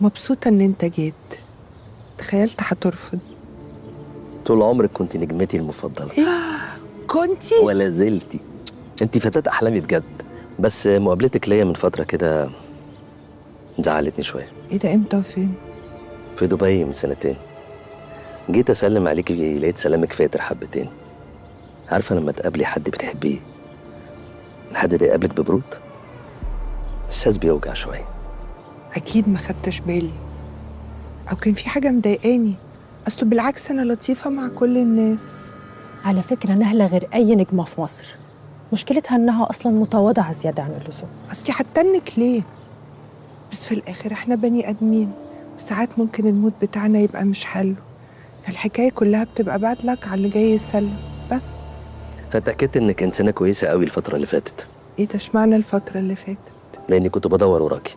مبسوطة إن أنت جيت. تخيلت هترفض. طول عمرك كنت نجمتي المفضلة. كنتي؟ ولا زلتي. انت فتاة أحلامي بجد. بس مقابلتك ليا من فترة كده زعلتني شوية. إيه ده؟ إمتى وفين؟ في دبي من 2 سنين. جيت أسلم عليكي لقيت سلامك فاتر حبتين. عارفة لما تقابلي حد بتحبيه الحد ده يقابلك ببرود؟ الإحساس بيوجع شوية. أكيد ما خدتش بالي، أو كان في حاجة مضايقاني. أصله بالعكس أنا لطيفة مع كل الناس. على فكرة نهلة غير أي نجمة في مصر، مشكلتها إنها أصلاً متواضعة زيادة عن اللزوم. أصلي هتنك ليه؟ بس في الآخر إحنا بني آدمين، وساعات ممكن المود بتاعنا يبقى مش حلو، فالحكاية كلها بتبقى باد لك على اللي جاي يسلم بس. أنا اتأكدت إنك إنسانة كويسة قوي الفترة اللي فاتت. إيه ده؟ اشمعنى الفترة اللي فاتت؟ لأني كنت بدور وراكي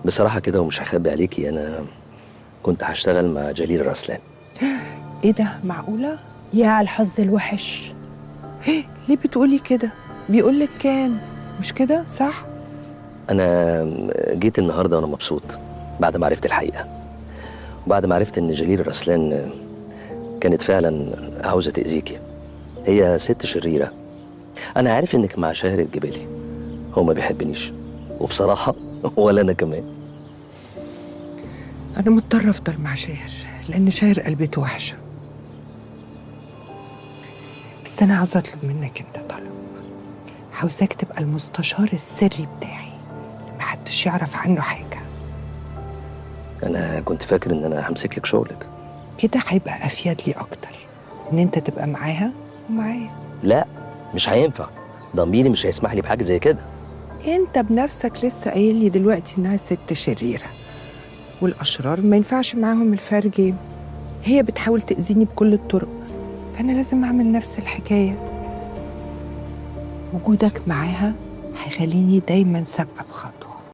بصراحة كده، ومش هخبي عليكي، أنا كنت هشتغل مع جليل رسلان. إيه ده؟ معقولة؟ يا على الحظ الوحش. ليه بتقولي كده؟ بيقولك كان مش كده صح؟ أنا جيت النهاردة وأنا مبسوط بعد ما عرفت الحقيقة، وبعد ما عرفت إن جليل رسلان كانت فعلا عاوزة تأذيكي. هي ست شريرة. أنا عارف إنك مع شاهر الجبالي، هو ما بيحبنيش وبصراحة ولا أنا كمان. أنا مضطرة أفضل مع شاهر لأن شاهر قلبته وحشة. بس أنا عاوزة أطلب منك أنت طلب. عاوزاك تبقى المستشار السري بتاعي، محدش يعرف عنه حاجة. أنا كنت فاكر إن أنا همسك لك شغلك. كده هيبقى أفيد لي أكتر إن أنت تبقى معاها ومعايا. لا مش هينفع، ضميري مش هيسمح لي بحاجة زي كده. أنت بنفسك لسه قايل لي دلوقتي إنها ست شريرة، والأشرار ما ينفعش معاهم الفير جيم. هي بتحاول تأذيني بكل الطرق، فأنا لازم أعمل نفس الحكاية. وجودك معاها هيخليني دايما سابقة بخطوة.